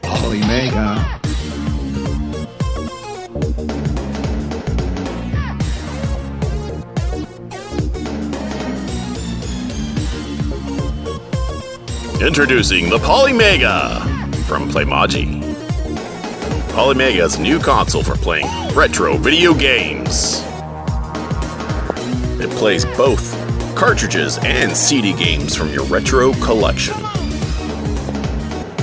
Polymega. Introducing the Polymega from Playmaji. Polymega is a new console for playing retro video games. It plays both cartridges and CD games from your retro collection.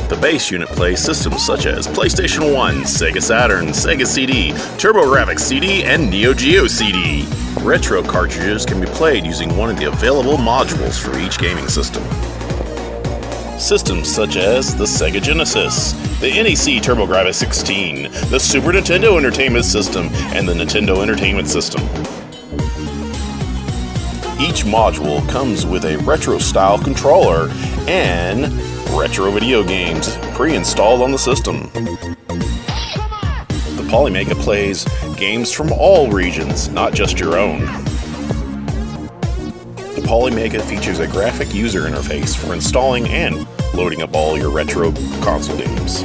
The base unit plays systems such as PlayStation 1, Sega Saturn, Sega CD, TurboGrafx CD, and Neo Geo CD. Retro cartridges can be played using one of the available modules for each gaming system. Systems such as the Sega Genesis, the NEC TurboGrafx 16, the Super Nintendo Entertainment System, and the Nintendo Entertainment System. Each module comes with a retro-style controller and retro video games pre-installed on the system. The Polymega plays games from all regions, not just your own. The Polymega features a graphic user interface for installing and loading up all your retro console games.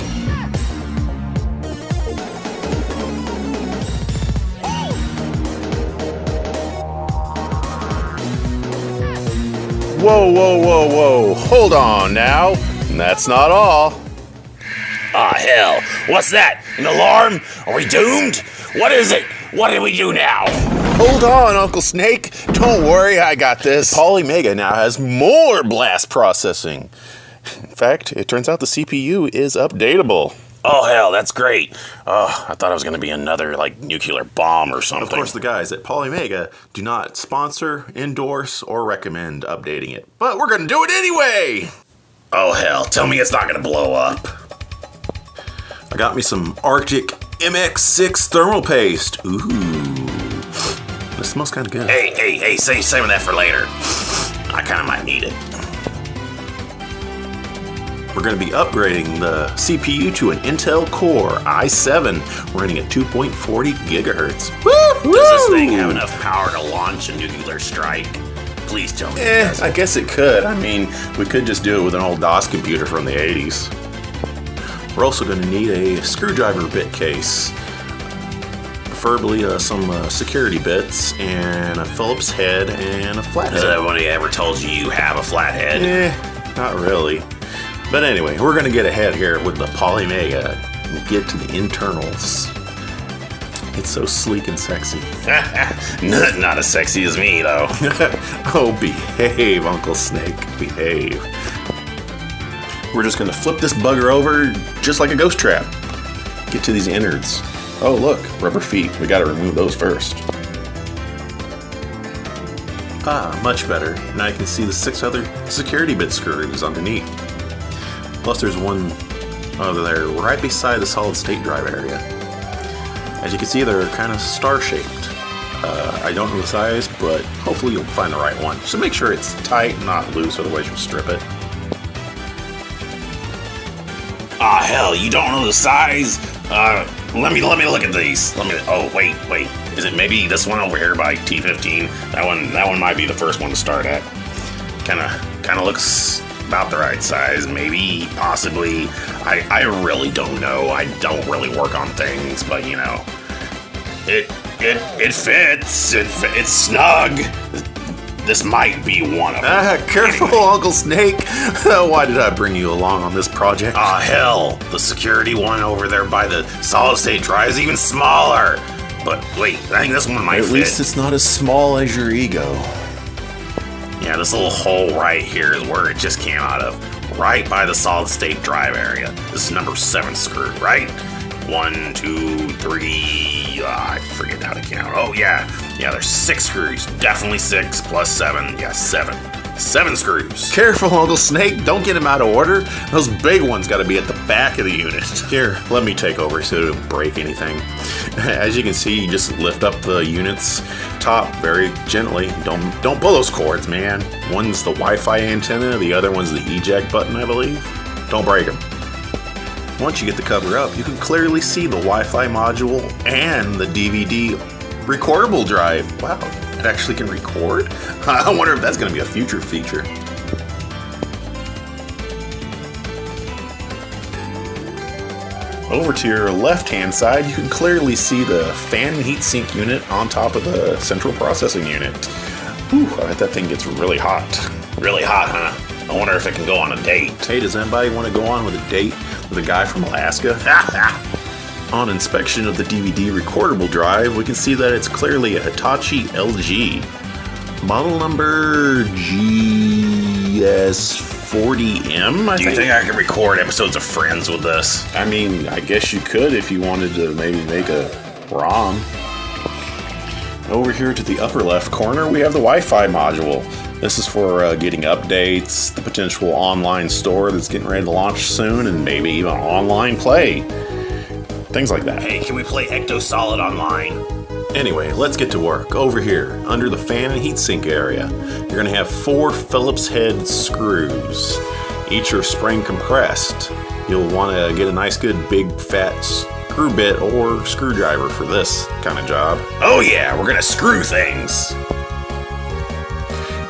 Whoa, whoa, whoa, whoa, hold on now. That's not all. Ah, hell. What's that? An alarm? Are we doomed? What is it? What do we do now? Hold on, Uncle Snake. Don't worry, I got this. Polymega now has more blast processing. In fact, it turns out the CPU is updatable. Oh, hell, that's great. Oh, I thought it was going to be another, nuclear bomb or something. Of course, the guys at Polymega do not sponsor, endorse, or recommend updating it. But we're going to do it anyway! Oh, hell, tell me it's not going to blow up. I got me some Arctic MX6 thermal paste. Ooh. This smells kind of good. Hey, saving that for later. I kind of might need it. We're going to be upgrading the CPU to an Intel Core i7 running at 2.40 gigahertz. Does this thing have enough power to launch a nuclear strike? Please tell me it doesn't. I guess it could. I mean, we could just do it with an old DOS computer from the 80s. We're also going to need a screwdriver bit case. Preferably some security bits and a Phillips head and a flathead. Has anybody ever told you have a flathead? Not really. But anyway, we're going to get ahead here with the Polymega and get to the internals. It's so sleek and sexy. Not as sexy as me, though. Oh, behave, Uncle Snake, behave. We're just going to flip this bugger over just like a ghost trap. Get to these innards. Oh, look, rubber feet. We got to remove those first. Ah, much better. Now you can see the 6 other security bit screws underneath. Plus there's one over there right beside the solid state drive area. As you can see, they're kind of star-shaped. I don't know the size, but hopefully you'll find the right one. So make sure it's tight, not loose, otherwise you'll strip it. Ah, hell, you don't know the size? Let me look at these. Oh, wait. Is it maybe this one over here by T15? That one might be the first one to start at. Kinda looks about the right size, maybe, possibly. I really don't know. I don't really work on things, but you know, it fits. It's snug. This might be one of them. Careful, Anyway. Uncle Snake. Why did I bring you along on this project? Ah, hell, the security one over there by the solid state drive is even smaller. But wait, I think this one might fit. At least it's not as small as your ego. Yeah, this little hole right here is where it just came out of. Right by the solid state drive area. This is number 7 screw, right? 1, 2, 3, I forget how to count. Oh, yeah, there's 6 screws. Definitely 6 plus 7. Yeah, 7. 7 screws. Careful, Uncle Snake. Don't get them out of order. Those big ones got to be at the back of the unit. Here, let me take over so it don't break anything. As you can see, you just lift up the unit's top very gently. Don't pull those cords, man. One's the Wi-Fi antenna, the other one's the eject button, I believe. Don't break them. Once you get the cover up, you can clearly see the Wi-Fi module and the DVD recordable drive. Wow, it actually can record? I wonder if that's going to be a future feature. Over to your left-hand side, you can clearly see the fan and heatsink unit on top of the central processing unit. Whew, I bet that thing gets really hot. Really hot, huh? I wonder if it can go on a date. Hey, does anybody want to go on with a date with a guy from Alaska? On inspection of the DVD recordable drive, we can see that it's clearly a Hitachi LG. Model number GS40M, Do you think I can record episodes of Friends with this? I mean, I guess you could if you wanted to maybe make a ROM. Over here to the upper left corner, we have the Wi-Fi module. This is for getting updates, the potential online store that's getting ready to launch soon, and maybe even online play. Things like that. Hey, can we play Ectosolid online? Anyway, let's get to work. Over here, under the fan and heatsink area, you're going to have 4 Phillips head screws. Each are spring compressed. You'll want to get a nice good big fat screw bit or screwdriver for this kind of job. Oh yeah, we're going to screw things.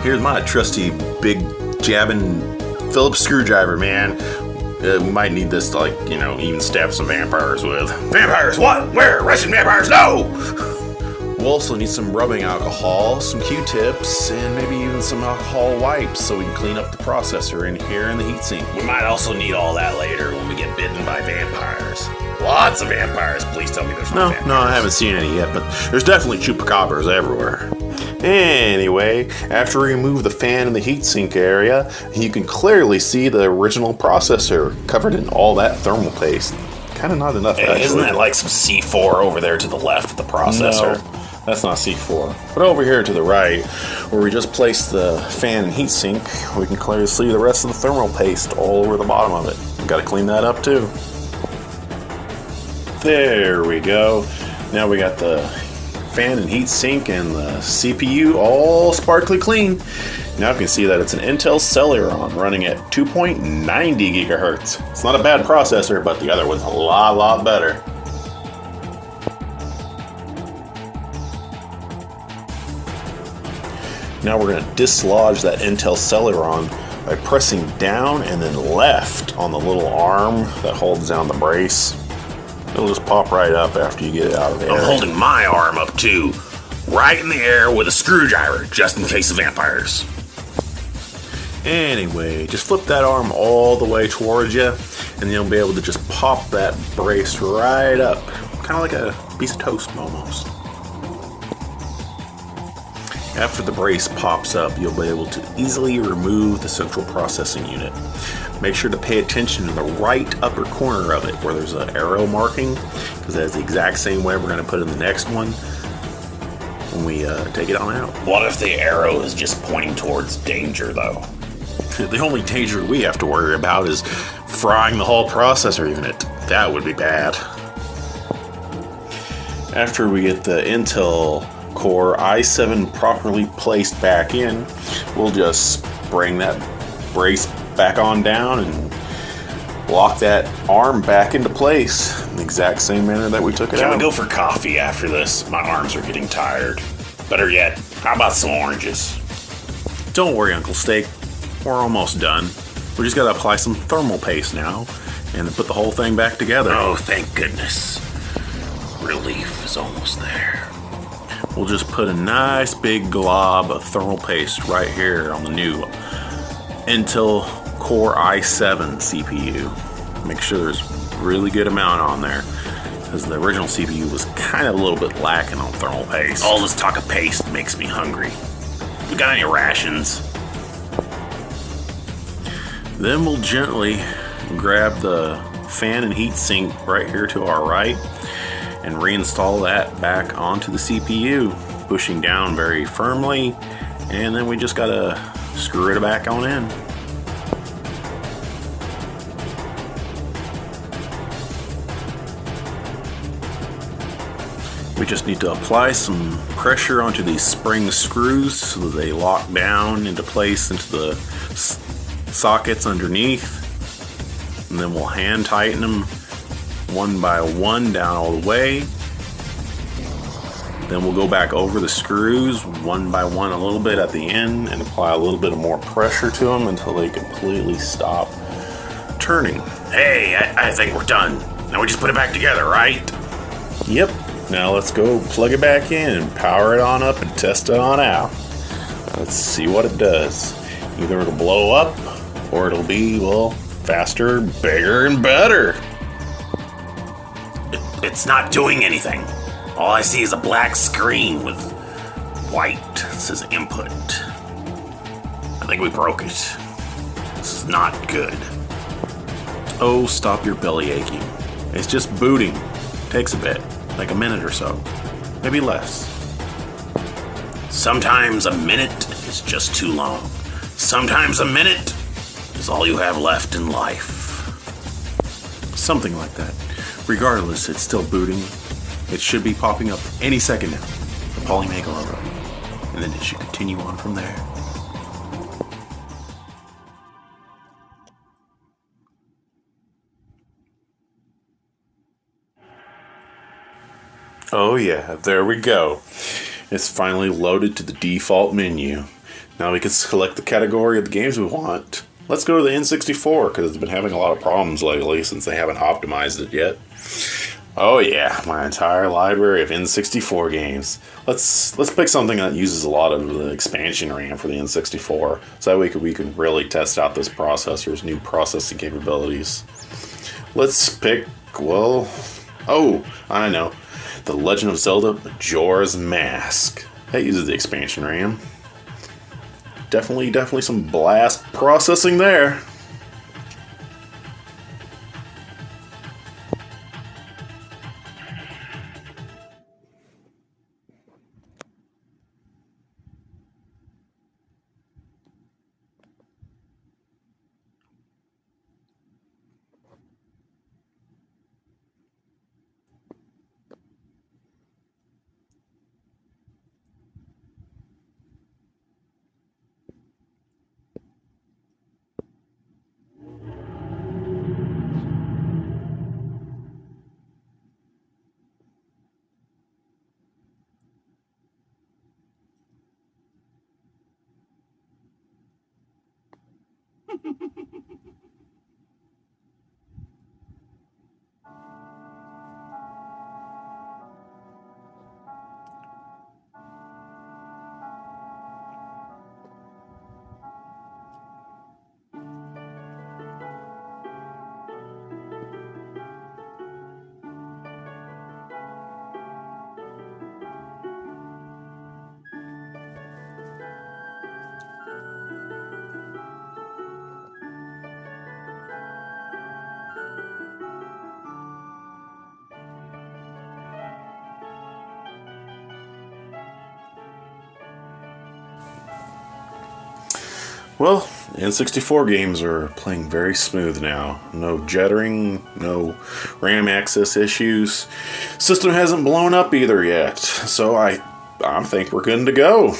Here's my trusty big jabbing Phillips screwdriver, man. We might need this to, even stab some vampires with. Vampires? What? Where? Russian vampires? No! We'll also need some rubbing alcohol, some Q-tips, and maybe even some alcohol wipes so we can clean up the processor in here in the heatsink. We might also need all that later when we get bitten by vampires. Lots of vampires. Please tell me there's no vampires. No, I haven't seen any yet, but there's definitely chupacabras everywhere. Anyway, after we remove the fan in the heatsink area, you can clearly see the original processor covered in all that thermal paste. Kind of not enough, actually. Isn't that like some C4 over there to the left of the processor? No, that's not C4. But over here to the right, where we just placed the fan and heatsink, we can clearly see the rest of the thermal paste all over the bottom of it. We've got to clean that up too. There we go. Now we got the fan and heatsink and the CPU all sparkly clean. Now you can see that it's an Intel Celeron running at 2.90 gigahertz. It's not a bad processor, but the other one's a lot better. Now we're going to dislodge that Intel Celeron by pressing down and then left on the little arm that holds down the brace. It'll just pop right up after you get it out of the air. I'm holding my arm up too, right in the air with a screwdriver, just in case of vampires. Anyway, just flip that arm all the way towards you, and you'll be able to just pop that brace right up. Kind of like a piece of toast, almost. After the brace pops up, you'll be able to easily remove the central processing unit. Make sure to pay attention to the right upper corner of it where there's an arrow marking, because that's the exact same way we're going to put in the next one when we take it on out. What if the arrow is just pointing towards danger, though? The only danger we have to worry about is frying the whole processor unit. That would be bad. After we get the Intel Core i7 properly placed back in, we'll just bring that brace back on down and lock that arm back into place in the exact same manner that we took it out. Can we go for coffee after this? My arms are getting tired. Better yet, how about some oranges? Don't worry, Uncle Steak. We're almost done. We just gotta apply some thermal paste now and put the whole thing back together. Oh, thank goodness. Relief is almost there. We'll just put a nice big glob of thermal paste right here on the new Intel Core i7 CPU. Make sure there's a really good amount on there, because the original CPU was kind of a little bit lacking on thermal paste. All this talk of paste makes me hungry. You got any rations? Then we'll gently grab the fan and heat sink right here to our right and reinstall that back onto the CPU, pushing down very firmly, and then we just gotta screw it back on in. We just need to apply some pressure onto these spring screws so that they lock down into place into the sockets underneath, and then we'll hand tighten them one by one down all the way. Then we'll go back over the screws one by one a little bit at the end and apply a little bit of more pressure to them until they completely stop turning. Hey, I think we're done. Now we just put it back together, right? Yep. Now let's go plug it back in and power it on up and test it on out. Let's see what it does. Either it'll blow up or it'll be, well, faster, bigger, and better. It's not doing anything. All I see is a black screen with white. It says input. I think we broke it. This is not good. Oh, stop your belly aching. It's just booting. Takes a bit, like a minute or so. Maybe less. Sometimes a minute is just too long. Sometimes a minute is all you have left in life. Something like that. Regardless, it's still booting. It should be popping up any second now. The Polymega logo. And then it should continue on from there. Oh yeah, there we go. It's finally loaded to the default menu. Now we can select the category of the games we want. Let's go to the N64 because it's been having a lot of problems lately since they haven't optimized it yet. Oh yeah, my entire library of N64 games. Let's pick something that uses a lot of the expansion RAM for the N64, so that way we can really test out this processor's new processing capabilities. Let's pick, well, oh, I know. The Legend of Zelda Majora's Mask. That uses the expansion RAM. Definitely some blast processing there. Well, N64 games are playing very smooth now. No jittering, no RAM access issues. System hasn't blown up either yet, so I think we're good to go.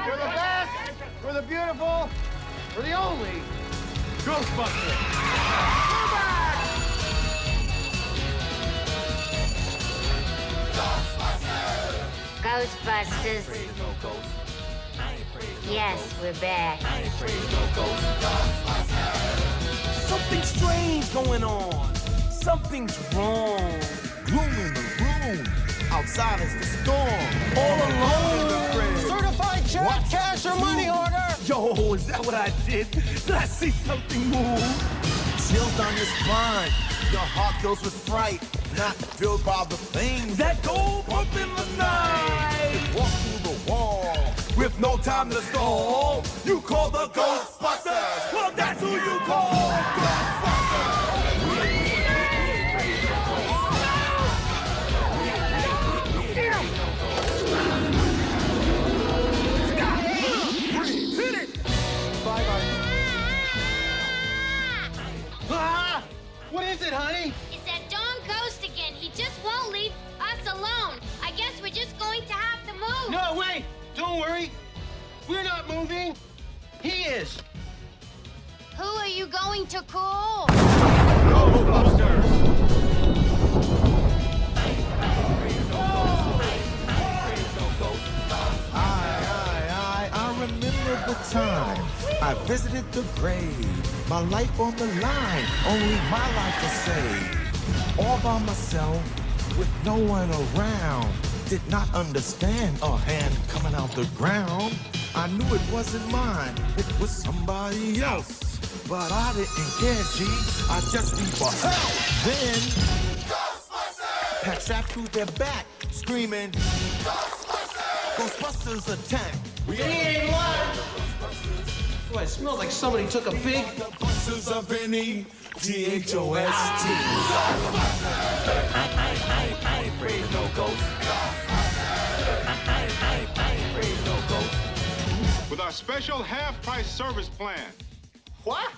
We're the best, we're the beautiful, we're the only Ghostbusters. We're back! Ghostbusters. Yes, we're back. Something strange going on. Something's wrong. Gloom in the room. Outside is the storm. All alone in the crib. Certified check, cash or money order. Yo, is that what I did? Did I see something move? Chills down your spine. Your heart fills with fright. Not filled by the things that go bump in the night. Walk through the wall with no time to stall. You call the Ghostbusters. Well, that's who you call. What is it, honey? It's that darn ghost again. He just won't leave us alone. I guess we're just going to have to move. No, wait! Don't worry. We're not moving. He is. Who are you going to call? Ghostbusters! I remember the time I visited the grave. My life on the line, only my life to save. All by myself, with no one around. Did not understand a hand coming out the ground. I knew it wasn't mine, it was somebody else. But I didn't care, G, I just need for help. Then, Ghostbusters! Pack strapped to their back, screaming, Ghostbusters! Ghostbusters attack! He ain't lying. Boy, it smells like somebody took a big... Ghostbusters of any G-H-O-S-T. I ain't afraid of no ghost. I ain't afraid of no ghost. With our special half-price service plan. What?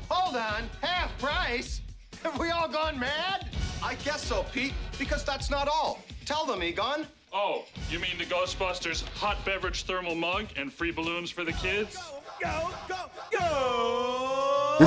Hold on. Half price? Have we all gone mad? I guess so, Pete, because that's not all. Tell them, Egon. Oh, you mean the Ghostbusters hot beverage thermal mug and free balloons for the kids? Go, go, go!